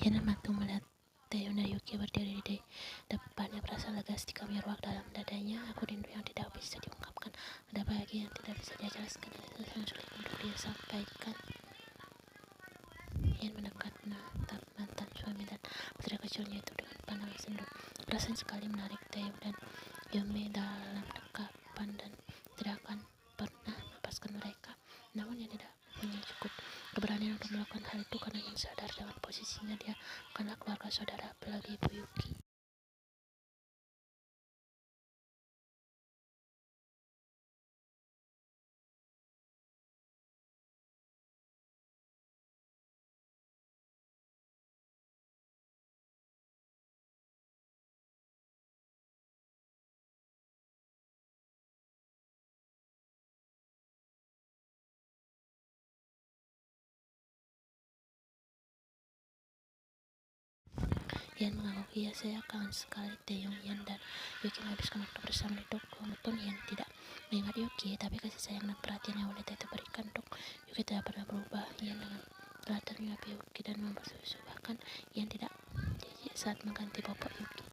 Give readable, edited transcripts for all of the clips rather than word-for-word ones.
Yana Matu melihat Taeyong dan Yuki berdiri di depannya. Perasaan lega setika menyerwak dalam dadanya. Aku rindu yang tidak bisa diungkapkan. Ada bahagia yang tidak bisa dia jelaskan. Ada sesuatu yang sulit untuk dia sampaikan. Yan mendekat menatap mantan suami dan putri kecilnya itu dengan pandangan sendu. Rasanya sekali menarik Taeyong dan Yumi dalam dekapan dan tidak akan pernah melepaskan mereka. Namun dia tidak punya cukup keberanian untuk melakukan hal itu karena Yan sadar dengan posisinya dia bukanlah keluarga saudara, apalagi Ibu Yuki. Yan mengangguk, iya saya kangen sekali Taeyong. Yan dan Yuki menghabiskan waktu bersama di toko. Walaupun Yan tidak mengingat Yuki, tapi kasih sayang dan perhatian yang wanita itu berikan untuk Yuki tidak pernah berubah. Yan dengan telaten menyuapi Yuki dan mempersusu, bahkan Yan tidak jijik saat mengganti popok Yuki.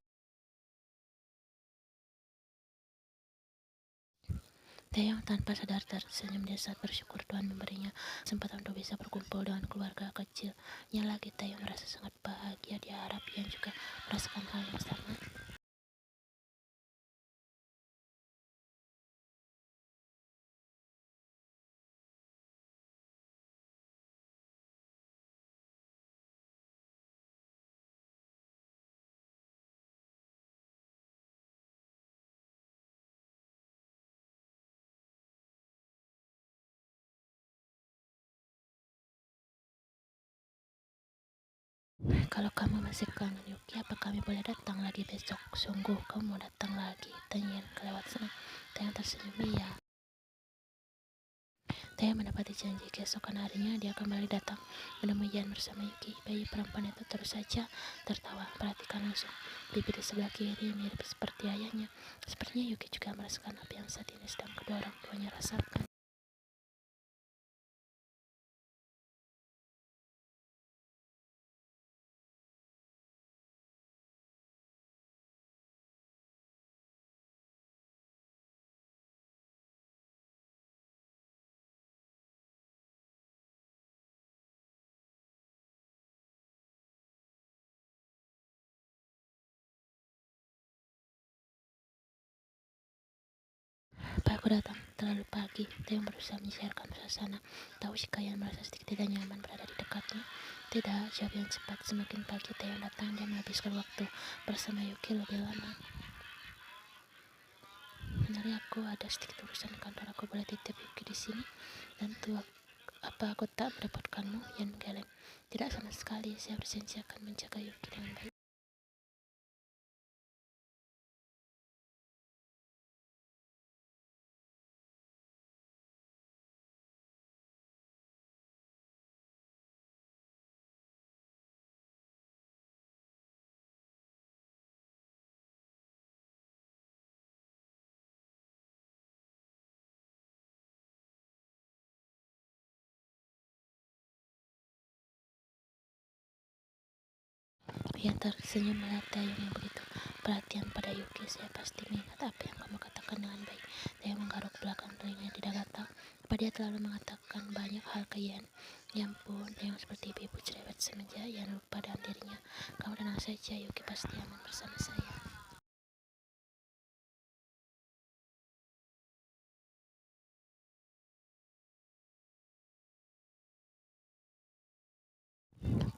Taeyong tanpa sadar tersenyum dia saat bersyukur Tuhan memberinya kesempatan untuk bisa berkumpul dengan keluarga kecilnya lagi. Taeyong merasa sangat bahagia. Dia harap Yan juga merasakan hal yang sama. Kalau kamu masih kangen Yuki, apa kami boleh datang lagi besok? Sungguh kamu mau datang lagi? Tanya Yan kelewat senang. Taeyong tersenyum, iya. Taeyong menepati janji. Keesokan harinya dia kembali datang menemui Yan bersama Yuki. Bayi perempuan itu terus saja tertawa. Perhatikan langsung bibir di sebelah kiri mirip seperti ayahnya. Sepertinya Yuki juga merasakan apa yang saat ini sedang kedua orang tuanya rasakan. Apa aku datang terlalu pagi? Taeyong berusaha mencairkan suasana. Tahu jika Yan merasa sedikit tidak nyaman berada di dekatnya. Tidak, jawab yang cepat. Semakin pagi Taeyong datang, dia menghabiskan waktu bersama Yuki lebih lama. Sebenarnya aku ada sedikit urusan di kantor. Aku boleh titip Yuki di sini? Dan tuh, apa aku tak mendapatkanmu? Yan menggeleng. Tidak sama sekali. Saya berjanji akan menjaga Yuki dengan baik. Yan tersenyum melihat Taeyong yang begitu perhatian pada Yuki. Saya pasti mengingat apa yang kamu katakan dengan baik. Taeyong menggaruk belakang telinganya, tidak kata apa dia terlalu mengatakan banyak hal ke Yan. Ya ampun, Taeyong seperti ibu cerewet semenjak Yan lupa dengan dirinya. Kamu tenang saja, Yuki pasti aman bersama saya.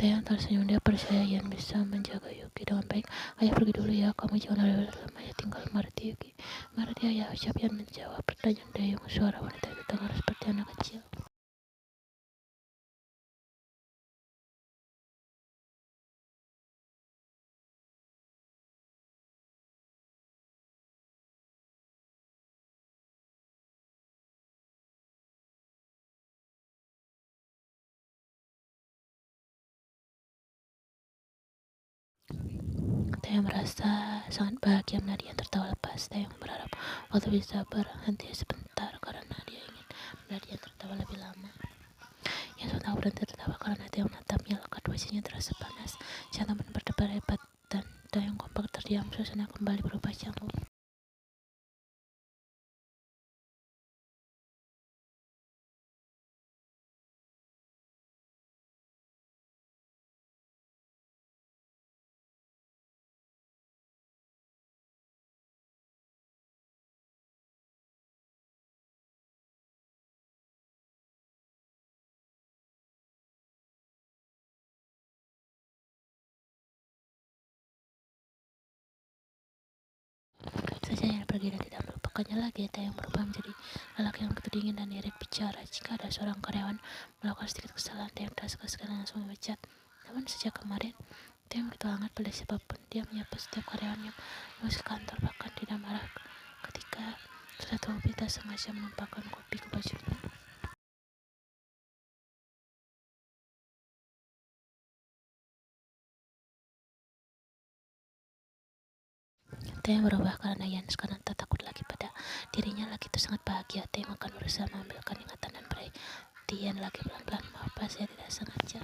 Taeyong tersenyum, dia percaya Yan bisa menjaga Yuki dengan baik. Ayah pergi dulu ya, kamu jangan lebih lama ya, tinggal mengerti Yuki. Mengerti ayah, ucap Yan menjawab pertanyaan Taeyong. Suara wanita itu dengar seperti anak kecil. Taeyong merasa sangat bahagia melihat Yan tertawa lepas. Taeyong berharap waktu bisa berhenti sebentar karena dia ingin melihat Yan tertawa lebih lama. Yan sontak berhenti tertawa karena Taeyong menatapnya. Lekat wajahnya terasa panas. Sang teman berdebar hebat dan Taeyong kompak terdiam. Suasana kembali berubah canggung. Sajanya pergi dan tidak melupakannya lagi. Taeyong berubah menjadi lelaki yang begitu dingin dan irit bicara. Jika ada seorang karyawan melakukan sedikit kesalahan, Taeyong tidak sekali langsung memecat. Namun sejak kemarin, Taeyong begitu hangat pada siapapun. Dia menyapa setiap karyawan yang masuk kantor, bahkan tidak marah ketika suatu hobi tak sengaja menumpahkan kopi ke bajunya. Taeyong berubah karena Yan sekarang tak takut lagi pada dirinya. Lagi itu sangat bahagia. Taeyong akan berusaha mengambilkan ingatan dan perhatian lagi pelan-pelan. Maaf, saya tidak sengaja.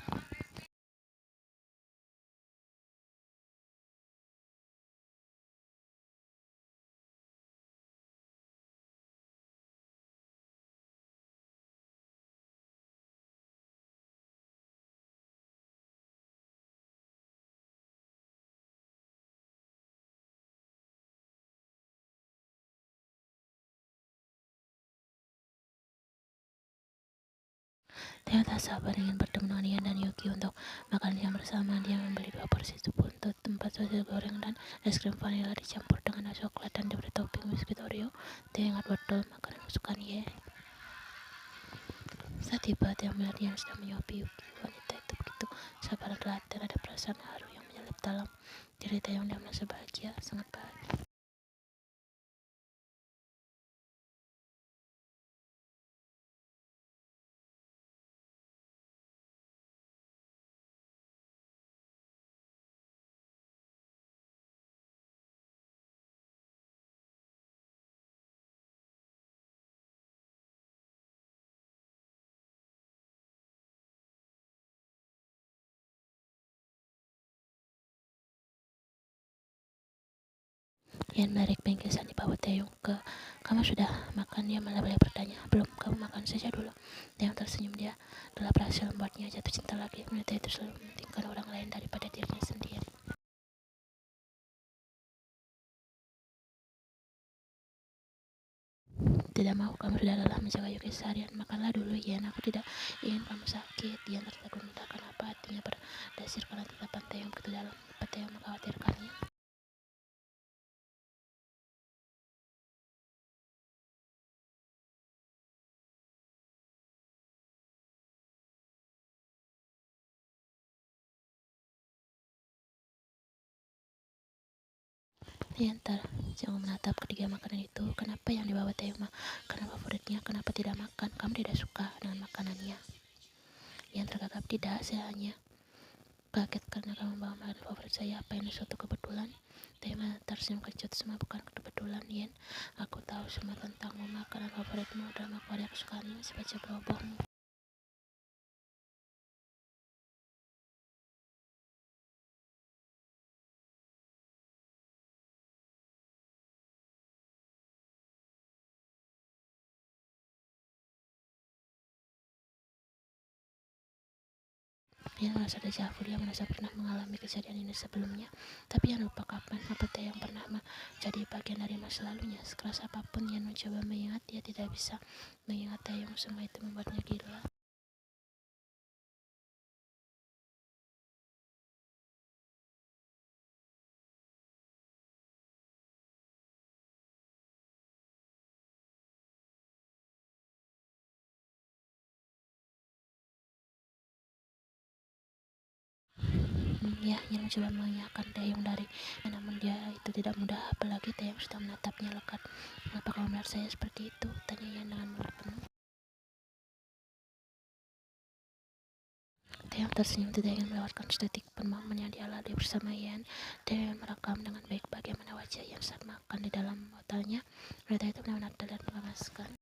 Taeyong tak sabar ingin bertemu dengan Yan dan Yuki untuk makan siang bersama. Dia membeli 2 porsi sup untuk 4 sosis goreng dan es krim vanila dicampur dengan coklat dan diberi topping biskuit Oreo. Taeyong ingat betul makanan kesukaan Ye. Saat tiba, Taeyong melihat Yan sedang menyuapi Yuki. Wanita itu begitu sabar dan telaten. Ada perasaan haru yang menyelip dalam diri Taeyong. Dia merasa bahagia, sangat bahagia. Yan menarik bingkisan di bawah Taeyong ke, "Kamu sudah makan?" Dia malah balik bertanya, "Belum, kamu makan saja dulu." Taeyong tersenyum. Dia telah berhasil membuatnya jatuh cinta lagi. Wanita itu selalu mementingkan orang lain daripada dirinya sendiri. Tidak mau, kamu sudah lelah menjaga Yuki seharian. Makanlah dulu, Yan. Aku tidak ingin kamu sakit. Yan tertegun. Entah kenapa hatinya berdasir karena tatapan Taeyong begitu dalam. Apa Taeyong mengkhawatirkannya? Yan tercengang menatap ketiga makanan itu. Kenapa yang dibawa Taeyong makanan favoritnya? Kenapa tidak makan? Kamu tidak suka dengan makanannya? Yan tergagap. Tidak, saya hanya kaget karena kamu membawa makanan favorit saya. Apa ini suatu kebetulan? Taeyong tersenyum kecut. Semua bukan kebetulan, Yan. Aku tahu semua tentangmu. Makanan favoritmu, drama Korea kesukaanmu, masih baca blogmu. Yan merasa dejavu. Dia merasa pernah mengalami kejadian ini sebelumnya, tapi Yan lupa kapan. Apa Taeyong pernah menjadi bagian dari masa lalunya? Sekeras apapun Yan mencoba mengingat, dia tidak bisa mengingat Taeyong. Semua itu membuatnya gila. Ya, Yan mencoba mengingatkan Taeyong dari, namun dia itu tidak mudah. Apalagi Taeyong sudah menatapnya lekat. Kenapa kamu melihat saya seperti itu? Tanya Yan dengan mulut penuh. Taeyong tersenyum. Tidak ingin melewatkan sedetik pun momen yang dialami bersama Yan. Taeyong merekam dengan baik bagaimana wajah Yan saat makan di dalam hotelnya. Wanita itu benar-benar terlihat mengemaskan.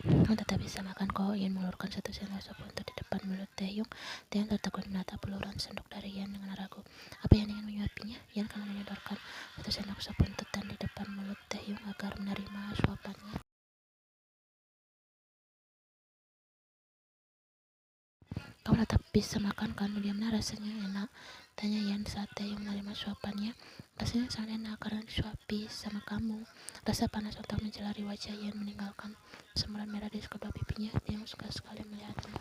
Kamu tetap bisa makan kok. Ian mengulurkan satu sendok sop untuk di depan mulut Taehyung. Taehyung tertegun menatap uluran sendok dari Ian dengan ragu. Apa Ian ingin menyuapinya? Ian kemudian menyodorkan satu sendok sop tuntutan di depan mulut Taehyung agar menerima suapannya. Kamu tetap bisa makan kan? Bagaimana rasanya? Enak, tanya Ian saat Taehyung menerima suapannya. Rasanya sangat enak karena disuapi sama kamu. Rasa panas untuk mencelari wajah Ian meninggalkan semburan merah di kedua pipinya. Taehyung suka sekali melihatnya.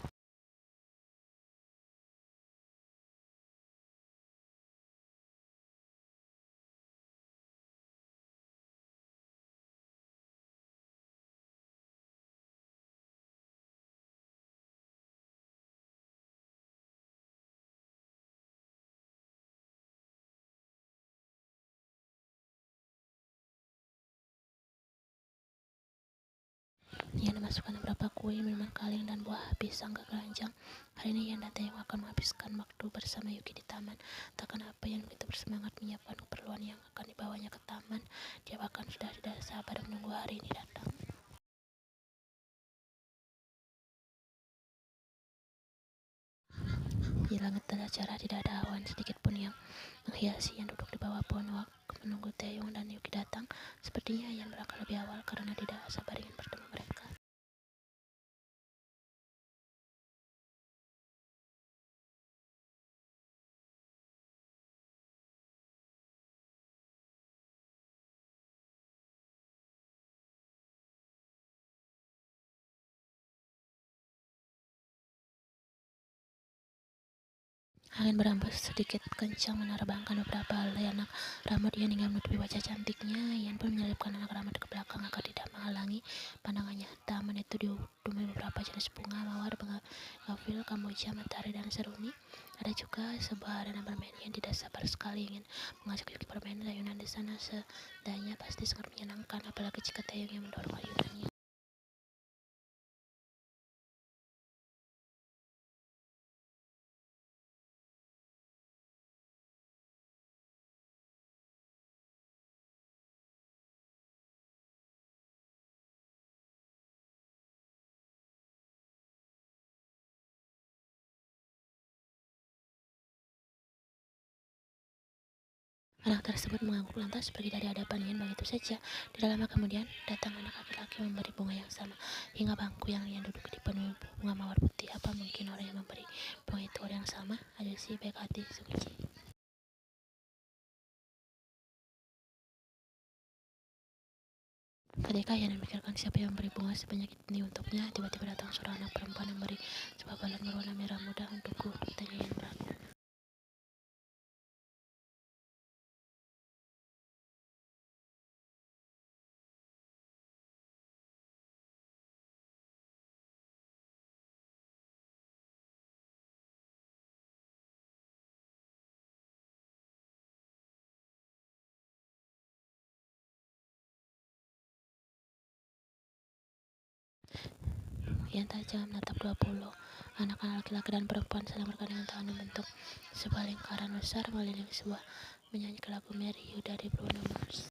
Ian memasukkan beberapa kue, minuman kaleng, dan buah pisang ke keranjang. Hari ini Ian dan Taehyung akan menghabiskan waktu bersama Yuki di taman. Tak kenapa Ian begitu bersemangat menyiapkan keperluan yang akan dibawanya ke taman. Dia bahkan sudah tidak sabar menunggu hari ini datang. Di langit tanda cerah tidak ada awan sedikit pun yang menghiasi. Ian duduk di bawah pohon wak menunggu Taehyung dan Yuki datang. Sepertinya Ian berangkat lebih awal karena tidak sabar ingin bertemu mereka. Angin berhembus sedikit kencang menerbangkan beberapa helai anak rambut Ian hingga menutupi wajah cantiknya. Ian pun menyelipkan anak rambut ke belakang agar tidak menghalangi pandangannya. Taman itu ditumbuhi beberapa jenis bunga, mawar, bougainville, kamboja, matahari, dan seruni. Ada juga sebuah arena bermain. Ian tidak sabar sekali ingin mengajak Yuki bermain ayunan di sana. Sedanya pasti sangat menyenangkan, apalagi jika Taehyung yang mendorong ayunannya. Anak tersebut mengangguk lantas pergi dari hadapan Ian begitu saja. Tidak lama kemudian, datang anak laki-laki memberi bunga yang sama. Hingga bangku yang Ian duduk dipenuhi bunga mawar putih. Apa mungkin orang yang memberi bunga itu orang yang sama? Ada si baik hati Sungji. Ketika Ian memikirkan siapa yang memberi bunga sebanyak ini untuknya, tiba-tiba datang seorang anak perempuan yang memberi sebuah balon berwarna merah muda untukku. Tanya Ian berat. Ian tajam menatap 20 anak-anak laki-laki dan perempuan sedang bergandengan tangan membentuk sebuah lingkaran besar mengelilingi sebuah menyanyikan lagu Mary You dari Bruno Mars.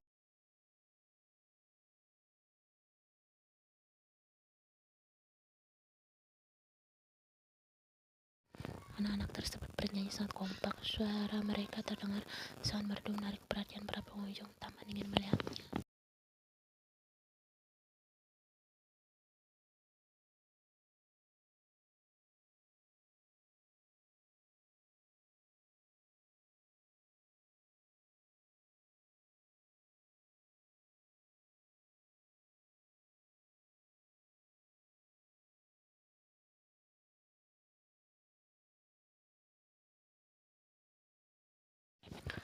Anak-anak tersebut bernyanyi sangat kompak. Suara mereka terdengar sangat merdu menarik perhatian para pengunjung taman ingin melihatnya.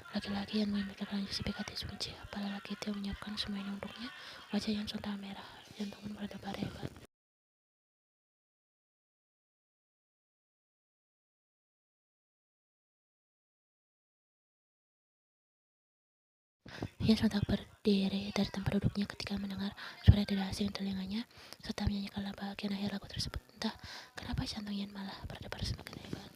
Laki-laki yang memikirkan si Bekati Sunci. Para laki itu menyiapkan semua ini untuknya. Wajah yang sontak merah, jantung pun berdebar hebat. Ia sontak berdiri dari tempat duduknya ketika mendengar suara tidak asing telinganya serta menyanyikan bagian akhir lagu tersebut. Entah kenapa jantung Ian malah berdebar semakin hebat.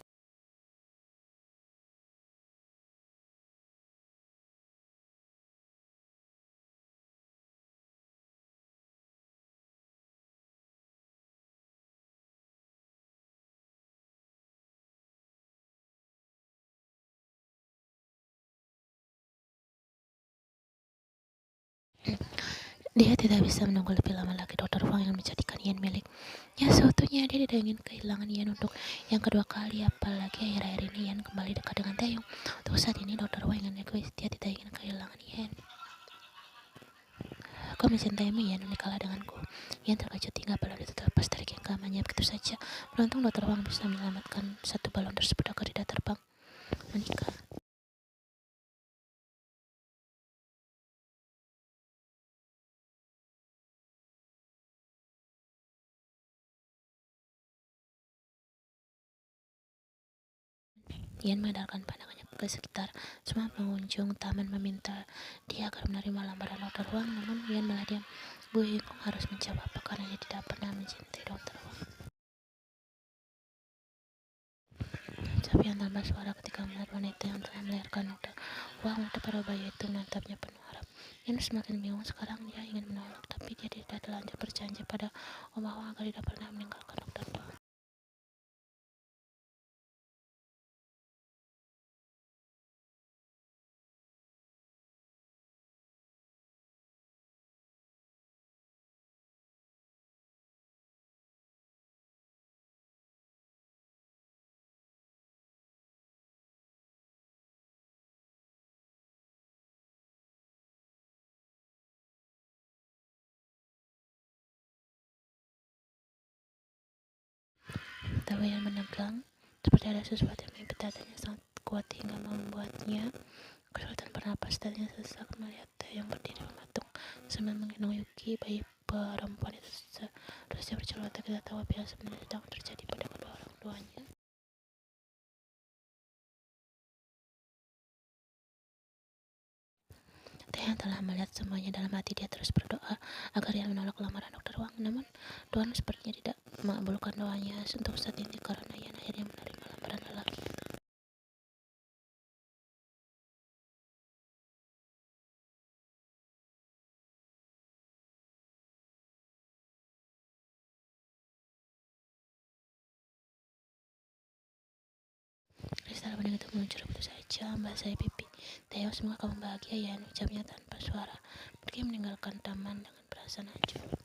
Dia tidak bisa menunggu lebih lama lagi. Dokter Wang yang menjadikan Ian miliknya seutuhnya. Dia tidak ingin kehilangan Ian untuk yang kedua kali. Apalagi akhir-akhir ini Ian kembali dekat dengan Taeyong. Untuk saat ini Dokter Wang ingin egois. Dia tidak ingin kehilangan Ian. Kau mencintaimu Ian, menikahlah denganku. Ian terkejut hingga balon itu terlepas dari genggamannya begitu saja. Beruntung Dokter Wang bisa menyelamatkan satu balon tersebut agar tidak terbang. Menikah. Ian mengendalikan pandangannya ke sekitar. Semua pengunjung taman meminta dia agar menerima lamaran Dokter Wang, namun Ian malah diam. Bu Yingkong harus menjawab apa karena dia tidak pernah mencintai Dokter Wang. Sapian tanpa suara ketika melihat wanita yang telah melahirkan Dokter Wang melihat pada bayi itu menatapnya penuh harap. Ian semakin bingung. Sekarang dia ingin menolak, tapi dia tidak terlanjur berjanji pada Om Wang agar tidak pernah meninggalkan Dokter Wang. Tapi Ian menegang, seperti ada sesuatu yang mengikat dadanya sangat kuat hingga membuatnya kesulitan bernapas. Dadanya sesak melihat Taeyong berdiri mematung sambil menggendong Yuki. Bayi perempuan itu seharusnya bercelana, tapi tidak tahu apa yang sebenarnya sedang terjadi pada kedua orang tuanya. Taeyong telah melihat semuanya. Dalam hati dia terus berdoa agar Ian menolak lamaran Dokter Wang, namun Tuhan sepertinya tidak mengabulkan doanya untuk saat ini karena Ian akhirnya menerima lamaran lelaki. Kristal bening itu meluncur begitu saja membasahi pipi Taeyong. Semoga kamu bahagia ya, ucapnya tanpa suara. Pergi meninggalkan taman dengan perasaan hancur.